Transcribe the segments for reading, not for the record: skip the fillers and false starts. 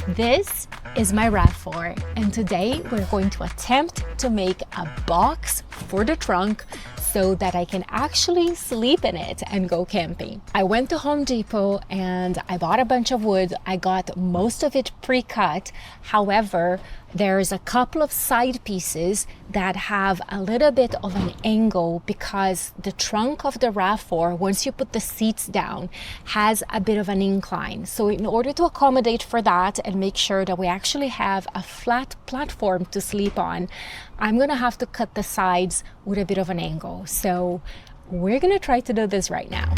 This is my RAV4, and today we're going to attempt to make a box for the trunk so that I can actually sleep in it and go camping. I went to Home Depot and I bought a bunch of wood. I got most of it pre-cut. However, there's a couple of side pieces that have a little bit of an angle because the trunk of the RAV4, once you put the seats down, has a bit of an incline. So in order to accommodate for that and make sure that we actually have a flat platform to sleep on, I'm gonna have to cut the sides with a bit of an angle. So we're gonna try to do this right now.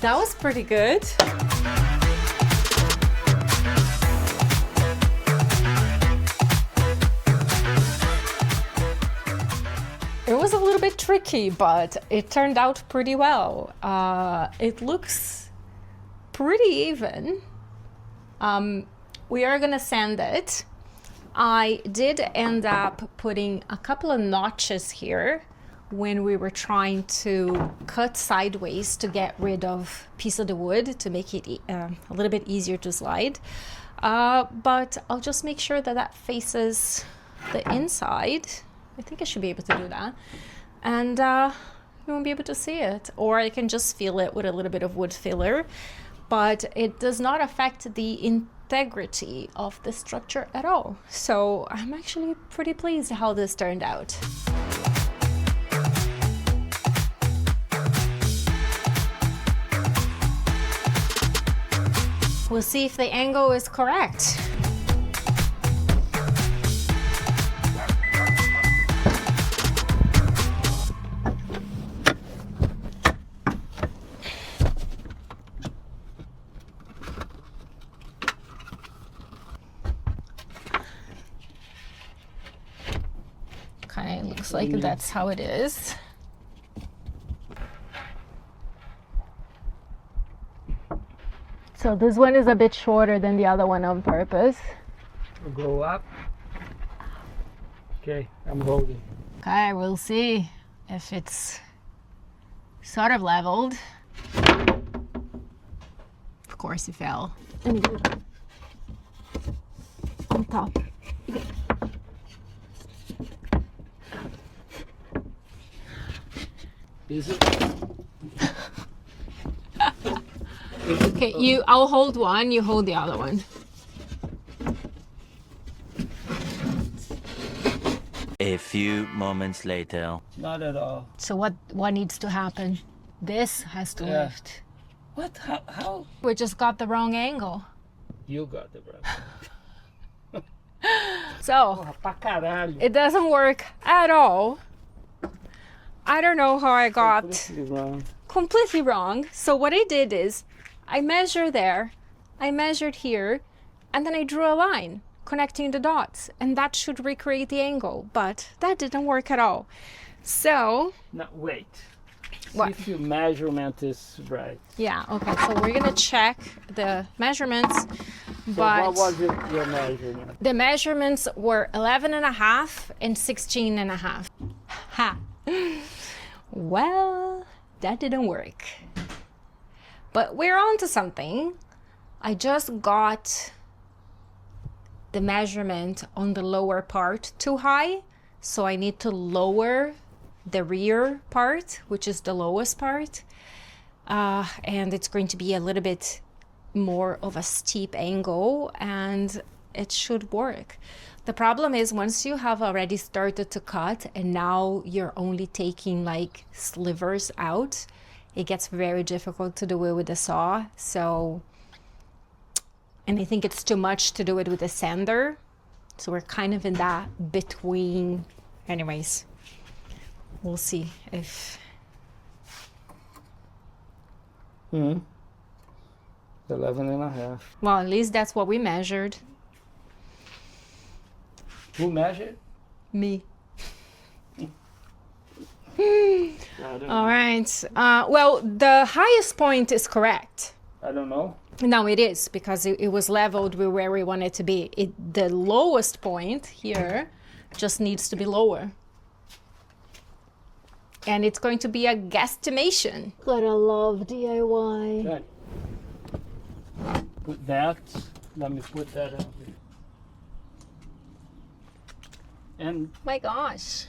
That was pretty good. It was a little bit tricky, but it turned out pretty well. It looks pretty even. We are gonna sand it. I did end up putting a couple of notches here when we were trying to cut sideways to get rid of a piece of the wood to make it a little bit easier to slide. But I'll just make sure that that faces the inside. I think I should be able to do that. And you won't be able to see it. Or I can just feel it with a little bit of wood filler. But it does not affect the integrity of the structure at all. So I'm actually pretty pleased how this turned out. We'll see if the angle is correct. Okay, looks like that's how it is. So this one is a bit shorter than the other one on purpose. Go up. Okay, I'm holding. Okay, we'll see if it's sort of leveled. Of course it fell. On top. Is it? Okay, I'll hold one, you hold the other one. A few moments later. Not at all. So what needs to happen? This has to lift. What? How? We just got the wrong angle. You got the brother. So, Pra caralho. it doesn't work at all. I don't know how I got completely wrong. So what I did is, I measured there, I measured here, and then I drew a line connecting the dots, and that should recreate the angle, but that didn't work at all. So... No, wait. What? See if your measurement is right. Yeah, okay, so we're gonna check the measurements, So but... what was your measurement? The measurements were 11.5 and 16.5. Ha! Well, that didn't work. But we're on to something. I just got the measurement on the lower part too high, so I need to lower the rear part, which is the lowest part, and it's going to be a little bit more of a steep angle, and it should work. The problem is once you have already started to cut and now you're only taking like slivers out, it gets very difficult to do it with a saw. So, and I think it's too much to do it with a sander. So we're kind of in that between. Anyways, we'll see if... 11.5. Well, at least that's what we measured. Who measured? Me. All right. Well, the highest point is correct. I don't know. No, it is, because it was leveled with where we want it to be. The lowest point here just needs to be lower. And it's going to be a guesstimation. Gotta love DIY. Okay. Put that. Let me put that out there. And My gosh.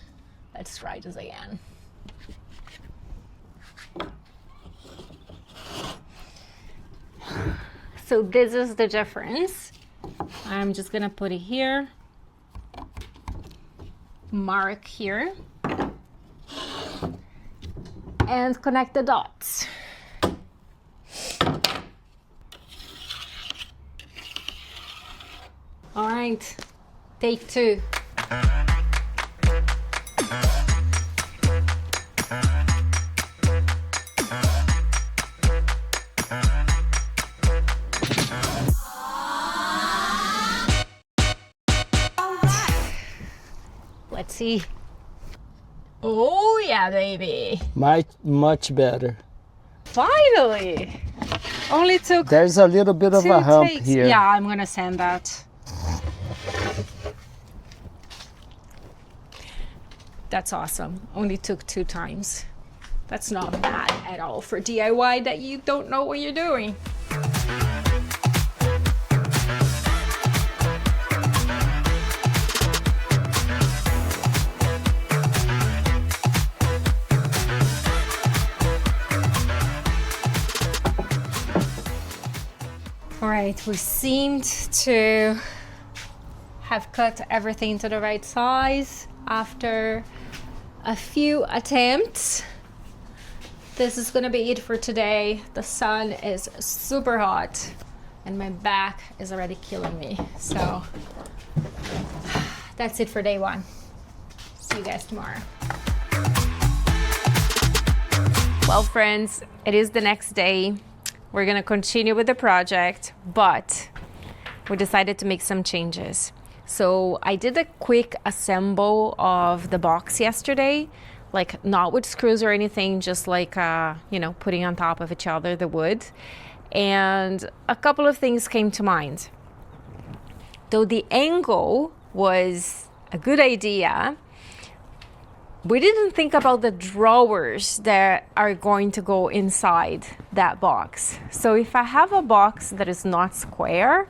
Let's try this again. So this is the difference. I'm just gonna put it here. Mark here. And connect the dots. All right, take 2. Let's see. Oh yeah, baby. much better. Finally. Only took There's a little bit of 2 a hump takes. here. Yeah, I'm gonna sand that. That's awesome. Only took 2 times. That's not bad at all for DIY that you don't know what you're doing. All right, we seemed to have cut everything to the right size after a few attempts. This is gonna be it for today. The sun is super hot and my back is already killing me. So that's it for day 1. See you guys tomorrow. Well, friends, it is the next day. We're gonna continue with the project, but we decided to make some changes. So I did a quick assemble of the box yesterday, like not with screws or anything, just like, putting on top of each other the wood. And a couple of things came to mind. Though the angle was a good idea, we didn't think about the drawers that are going to go inside that box. So if I have a box that is not square,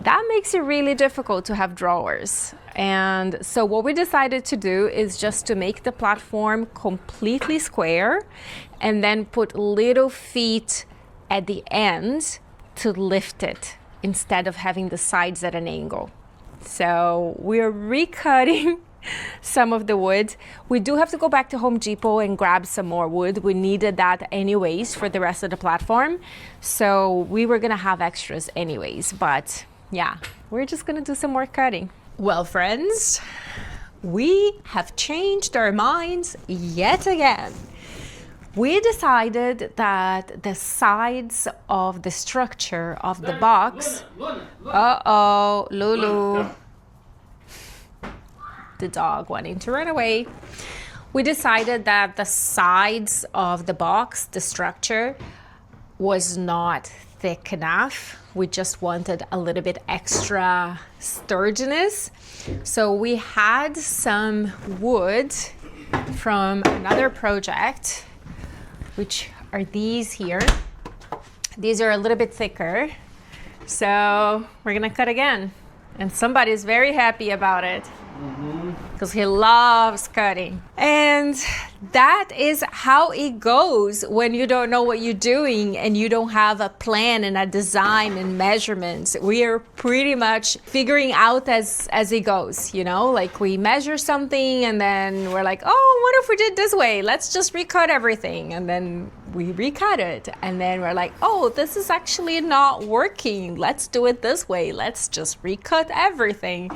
that makes it really difficult to have drawers. And so what we decided to do is just to make the platform completely square and then put little feet at the end to lift it instead of having the sides at an angle. So we're recutting some of the wood. We do have to go back to Home Depot and grab some more wood. We needed that anyways for the rest of the platform. So we were gonna have extras anyways, but yeah, we're just gonna do some more cutting. Well, friends, we have changed our minds yet again. We decided that the sides of the structure of the box, uh-oh, Lulu, the dog wanting to run away. We decided that the sides of the box, the structure, was not thick enough. We just wanted a little bit extra sturdiness. So we had some wood from another project, which are these here. These are a little bit thicker. So we're gonna cut again. And somebody's very happy about it. Because he loves cutting. And that is how it goes when you don't know what you're doing and you don't have a plan and a design and measurements. We are pretty much figuring out as it goes, like we measure something and then we're like, oh, what if we did this way? Let's just recut everything. And then we recut it. And then we're like, oh, this is actually not working. Let's do it this way. Let's just recut everything.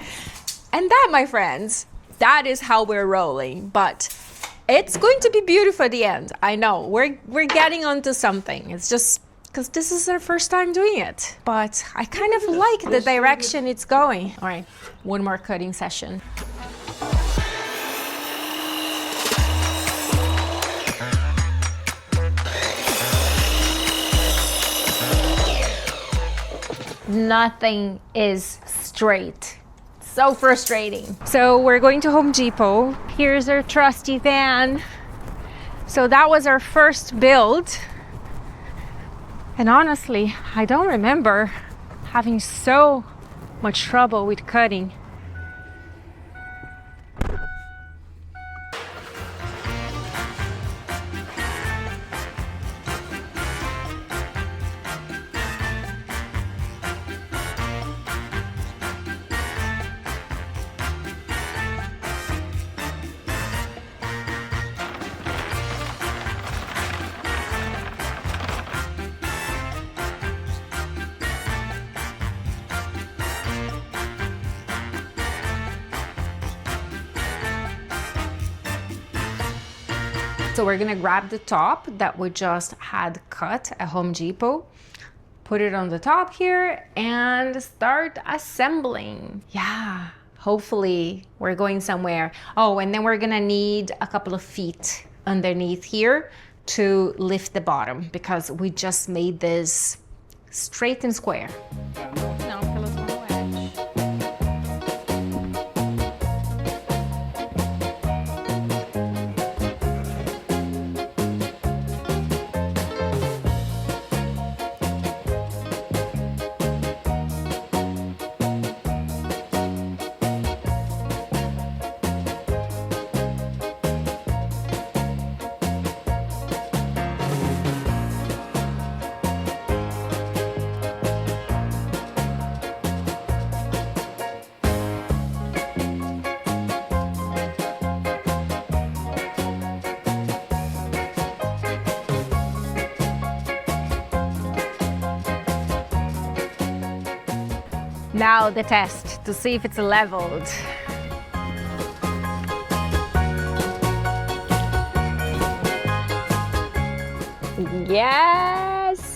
And that, my friends, that is how we're rolling. But it's going to be beautiful at the end. I know we're getting onto something. It's just because this is our first time doing it. But I kind of like the direction it's going. All right, one more cutting session. nothing is straight. So frustrating. So we're going to Home Depot. Here's our trusty van. So that was our first build. And honestly, I don't remember having so much trouble with cutting. So we're gonna grab the top that we just had cut at Home Depot, put it on the top here, and start assembling. Yeah, hopefully we're going somewhere. Oh, and then we're gonna need a couple of feet underneath here to lift the bottom because we just made this straight and square. Now, pillows on the edge. Now the test to see if it's leveled. Yes!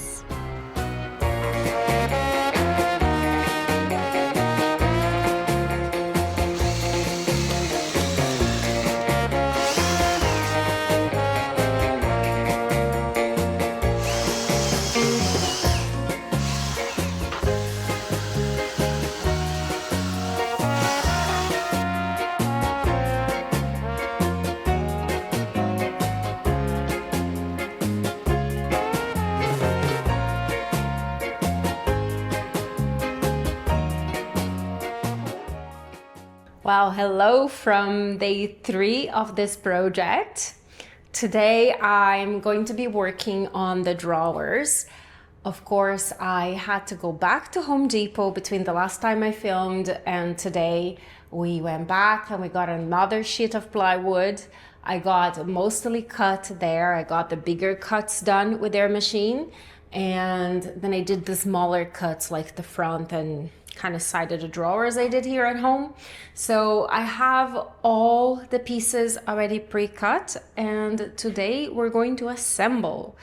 Well, hello from day 3 of this project. Today I'm going to be working on the drawers. Of course, I had to go back to Home Depot between the last time I filmed and today. We went back and we got another sheet of plywood. I got mostly cut there. I got the bigger cuts done with their machine. And then I did the smaller cuts like the front and kind of side of the drawers I did here at home. So I have all the pieces already pre-cut and today we're going to assemble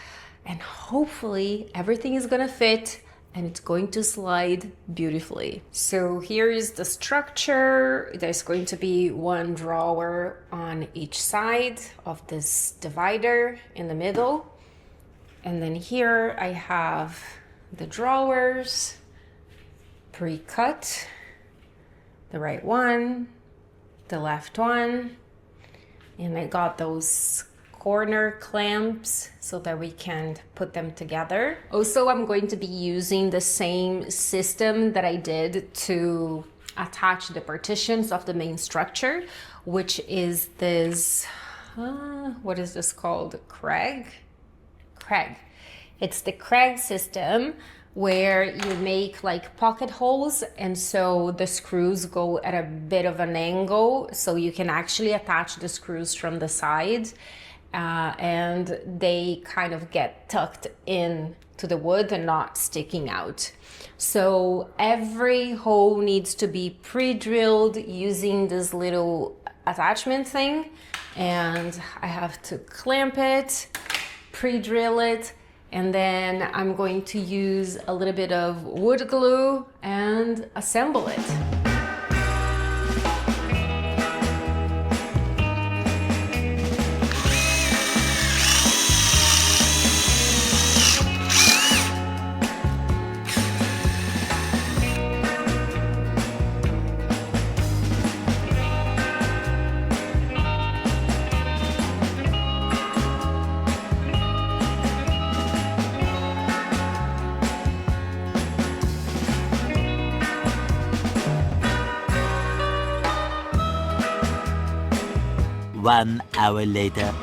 and hopefully everything is gonna fit and it's going to slide beautifully. So here is the structure. There's going to be one drawer on each side of this divider in the middle. And then here I have the drawers pre-cut, the right one, the left one, and I got those corner clamps so that we can put them together. Also, I'm going to be using the same system that I did to attach the partitions of the main structure, which is this, what is this called? Kreg? It's the Kreg system where you make like pocket holes and so the screws go at a bit of an angle so you can actually attach the screws from the side and they kind of get tucked in to the wood and not sticking out. So every hole needs to be pre-drilled using this little attachment thing, and I have to clamp it, pre-drill it, and then I'm going to use a little bit of wood glue and assemble it. 1 hour later.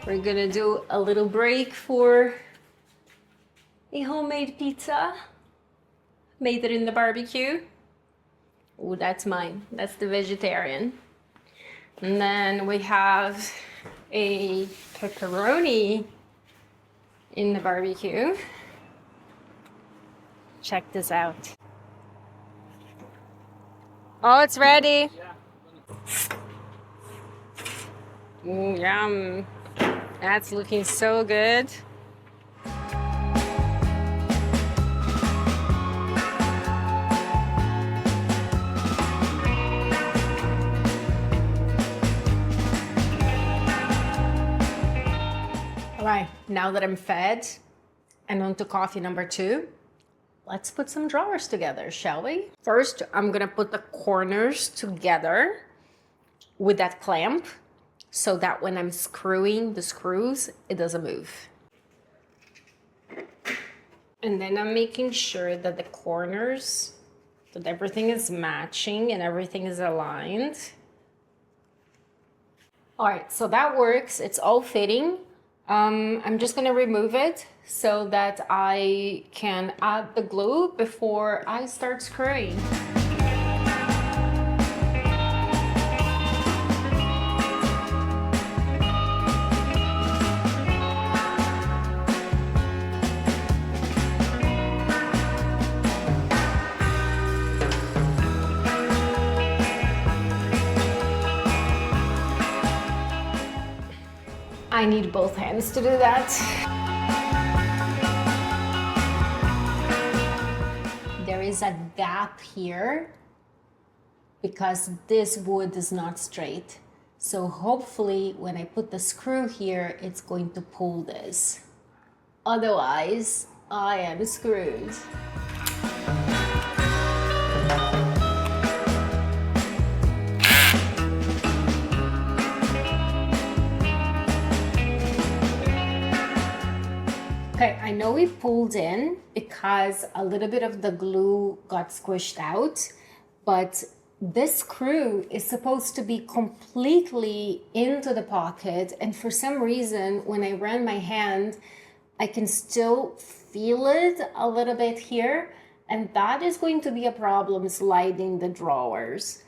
We're gonna do a little break for a homemade pizza. Made it in the barbecue. Oh, that's mine. That's the vegetarian. And then we have a pepperoni in the barbecue. Check this out. Oh, it's ready. Ooh, yum. That's looking so good. All right, now that I'm fed and on to coffee number 2, let's put some drawers together, shall we? First, I'm gonna put the corners together with that clamp so that when I'm screwing the screws, it doesn't move. And then I'm making sure that the corners, that everything is matching and everything is aligned. All right, so that works. It's all fitting. I'm just gonna remove it so that I can add the glue before I start screwing. I need both hands to do that. There is a gap here because this wood is not straight. So hopefully when I put the screw here, it's going to pull this. Otherwise, I am screwed. Okay, I know we pulled in because a little bit of the glue got squished out, but this screw is supposed to be completely into the pocket, and for some reason, when I ran my hand, I can still feel it a little bit here, and that is going to be a problem sliding the drawers.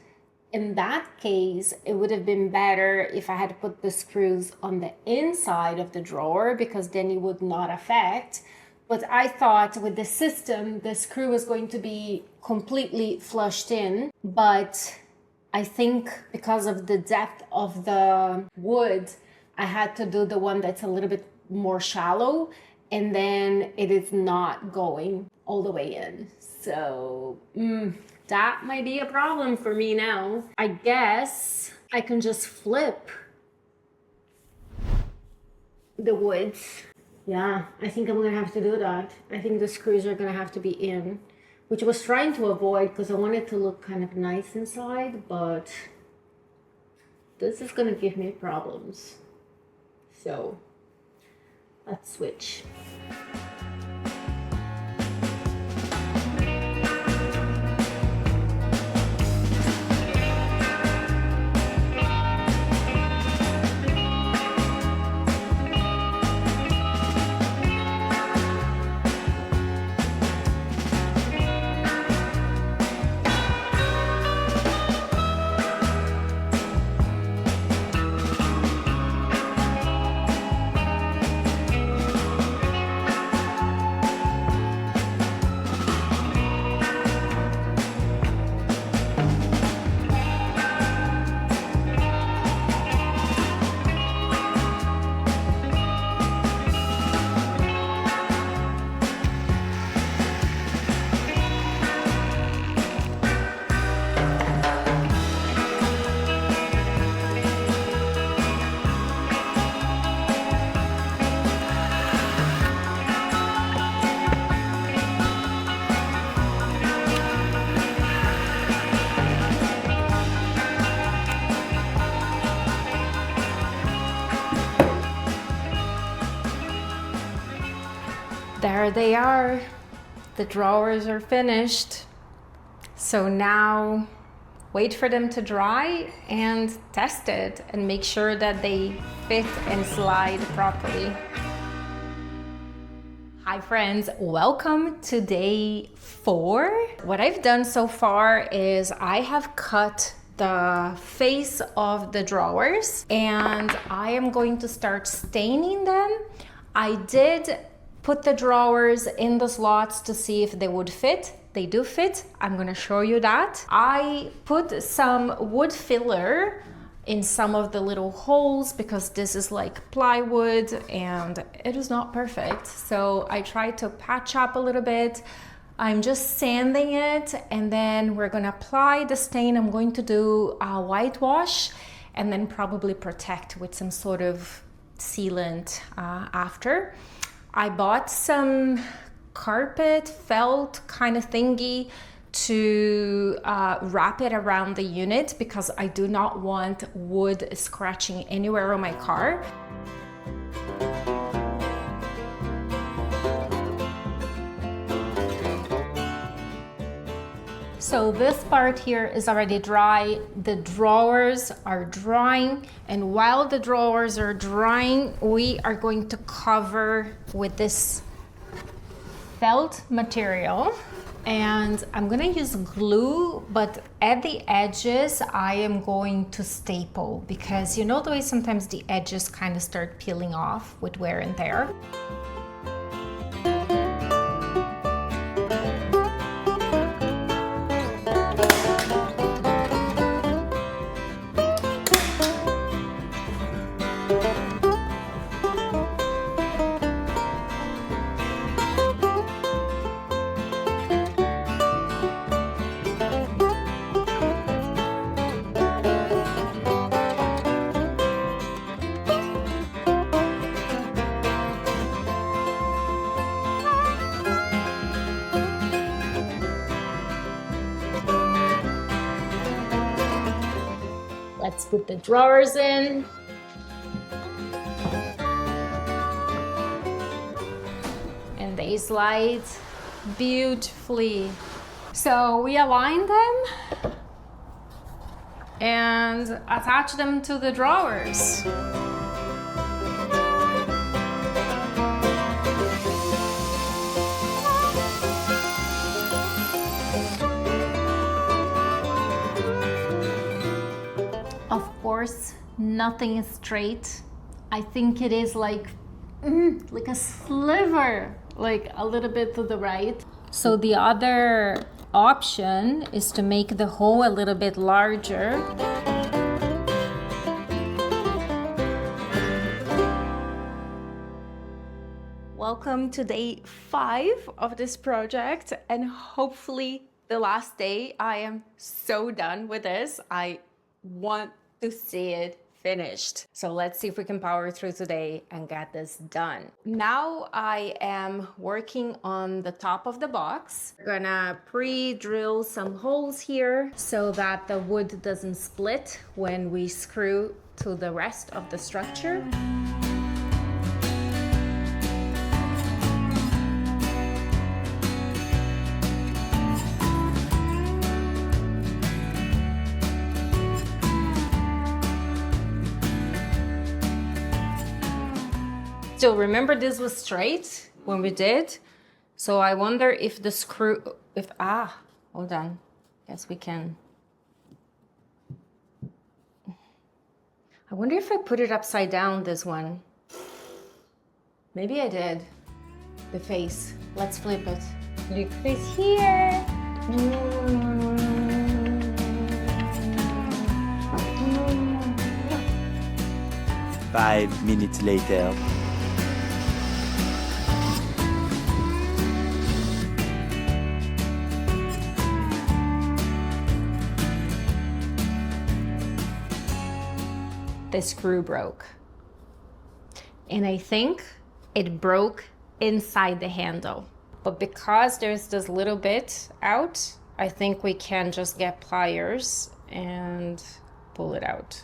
In that case, it would have been better if I had put the screws on the inside of the drawer because then it would not affect. But I thought with the system, the screw was going to be completely flushed in. But I think because of the depth of the wood, I had to do the one that's a little bit more shallow, and then it is not going all the way in. So, that might be a problem for me now. I guess I can just flip the wood. Yeah, I think I'm gonna have to do that. I think the screws are gonna have to be in, which I was trying to avoid because I wanted to look kind of nice inside, but this is gonna give me problems. So, let's switch. there they are. The drawers are finished. So now wait for them to dry and test it and make sure that they fit and slide properly. Hi friends, welcome to day 4. What I've done so far is I have cut the face of the drawers and I am going to start staining them. I did put the drawers in the slots to see if they would fit. They do fit. I'm gonna show you that. I put some wood filler in some of the little holes because this is like plywood and it is not perfect. So I tried to patch up a little bit. I'm just sanding it and then we're gonna apply the stain. I'm going to do a whitewash and then probably protect with some sort of sealant after. I bought some carpet felt kind of thingy to wrap it around the unit because I do not want wood scratching anywhere on my car. So this part here is already dry. The drawers are drying, and while the drawers are drying, we are going to cover with this felt material. And I'm gonna use glue, but at the edges, I am going to staple because you know the way sometimes the edges kind of start peeling off with wear and tear. Let's put the drawers in. And they slide beautifully. So we align them and attach them to the drawers. Of course, nothing is straight. I think it is like a sliver, like a little bit to the right. So the other option is to make the hole a little bit larger. Welcome to day 5 of this project and hopefully the last day. I am so done with this. I want to see it finished. So let's see if we can power through today and get this done. Now I am working on the top of the box. We're gonna pre-drill some holes here so that the wood doesn't split when we screw to the rest of the structure. So remember this was straight when we did. So I wonder if the screw, hold on. Guess we can. I wonder if I put it upside down, this one. Maybe I did. The face. Let's flip it. Look this here. 5 minutes later. The screw broke. And I think it broke inside the handle. But because there's this little bit out, I think we can just get pliers and pull it out.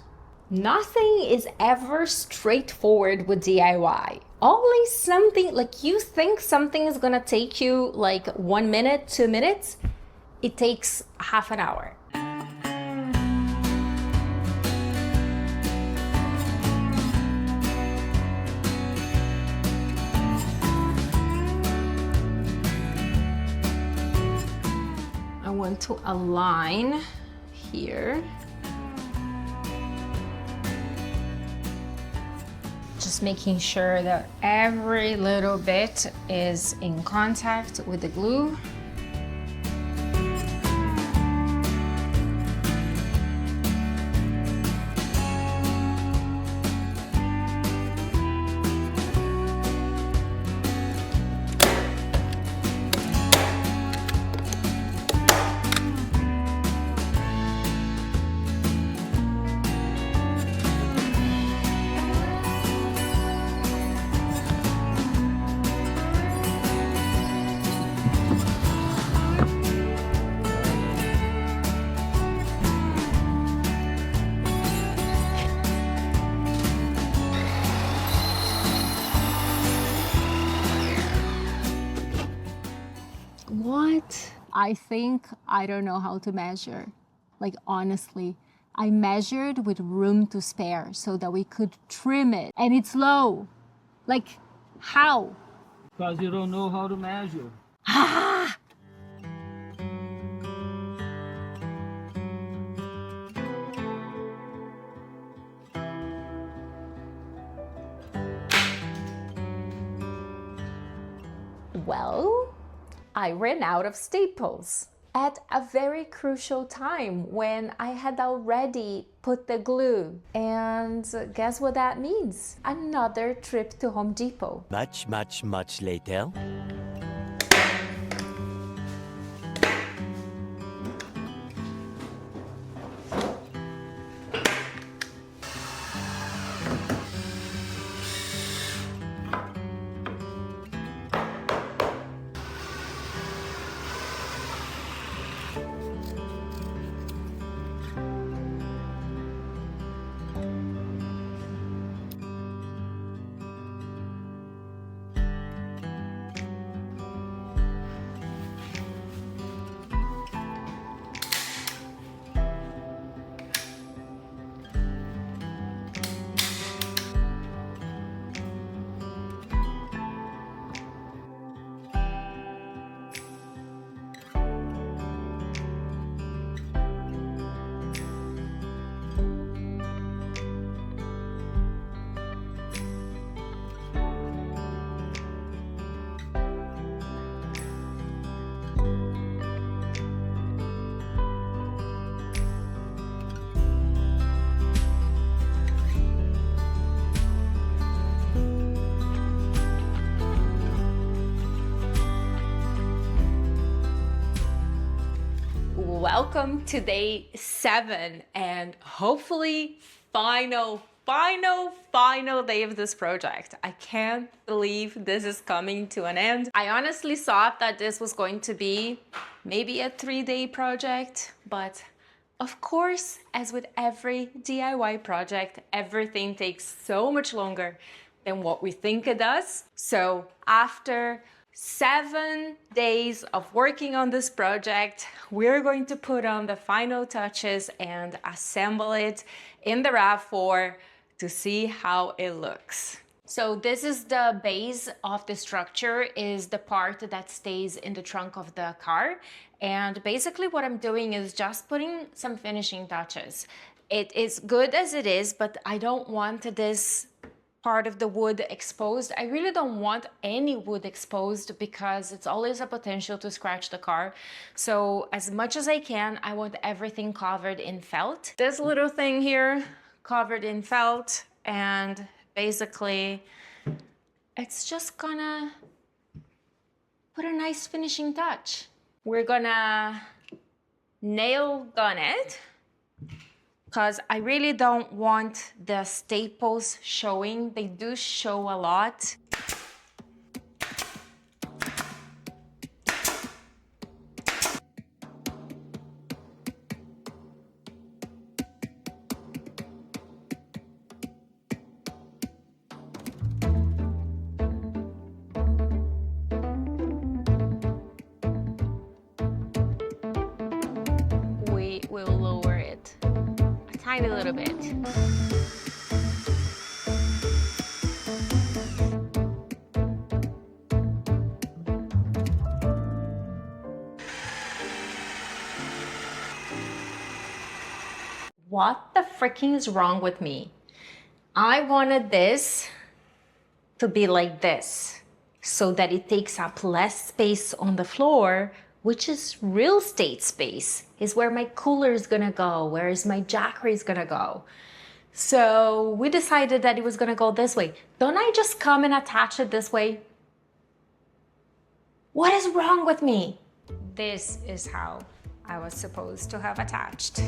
Nothing is ever straightforward with DIY. always something, like you think something is gonna take you like 1 minute, 2 minutes, it takes half an hour. I want to align here. Just making sure that every little bit is in contact with the glue. What? I think I don't know how to measure. Like, honestly, I measured with room to spare so that we could trim it. And it's low. Like, how? Because you don't know how to measure. Ah! Well, I ran out of staples at a very crucial time when I had already put the glue. And guess what that means? Another trip to Home Depot. Much later. Welcome to day 7 and hopefully final day of this project. I can't believe this is coming to an end. I honestly thought that this was going to be maybe a 3-day project, but of course, as with every DIY project, everything takes so much longer than what we think it does. So after 7 days of working on this project, we're going to put on the final touches and assemble it in the RAV4 to see how it looks. So this is the base of the structure, is the part that stays in the trunk of the car. And basically what I'm doing is just putting some finishing touches. It is good as it is, but I don't want this part of the wood exposed. I really don't want any wood exposed because it's always a potential to scratch the car. So as much as I can, I want everything covered in felt. This little thing here, covered in felt, and basically it's just gonna put a nice finishing touch. We're gonna nail gun it, because I really don't want the staples showing. They do show a lot. I will lower it a tiny little bit. What the freaking is wrong with me? I wanted this to be like this so that it takes up less space on the floor, which is real estate space, is where my cooler is gonna go, where is my jackery is gonna go. So we decided that it was gonna go this way. Don't I just come and attach it this way? What is wrong with me? This is how I was supposed to have attached.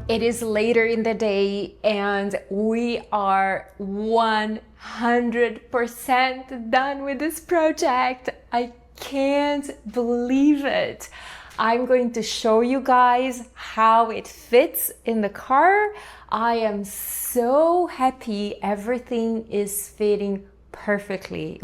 It is later in the day and we are 100% done with this project. I can't believe it. I'm going to show you guys how it fits in the car. I am so happy everything is fitting perfectly.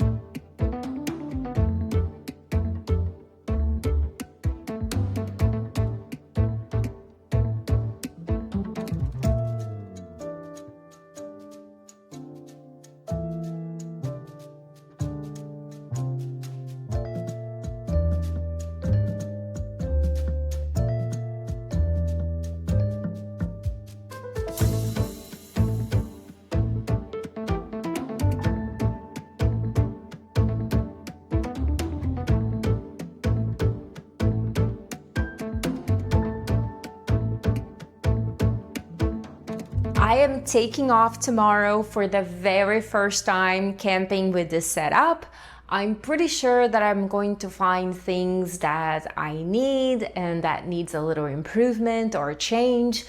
I am taking off tomorrow for the very first time camping with this setup. I'm pretty sure that I'm going to find things that I need and that needs a little improvement or change,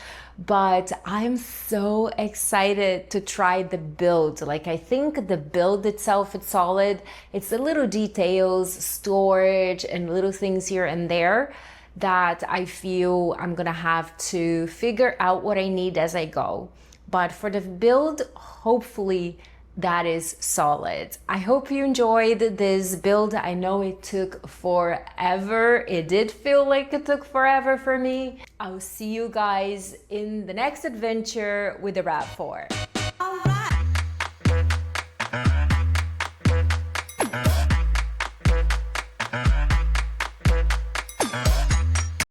but I'm so excited to try the build. Like, I think the build itself is solid. It's the little details, storage, and little things here and there that I feel I'm gonna have to figure out what I need as I go. But for the build, hopefully that is solid. I hope you enjoyed this build. I know it took forever. It did feel like it took forever for me. I'll see you guys in the next adventure with the RAV4.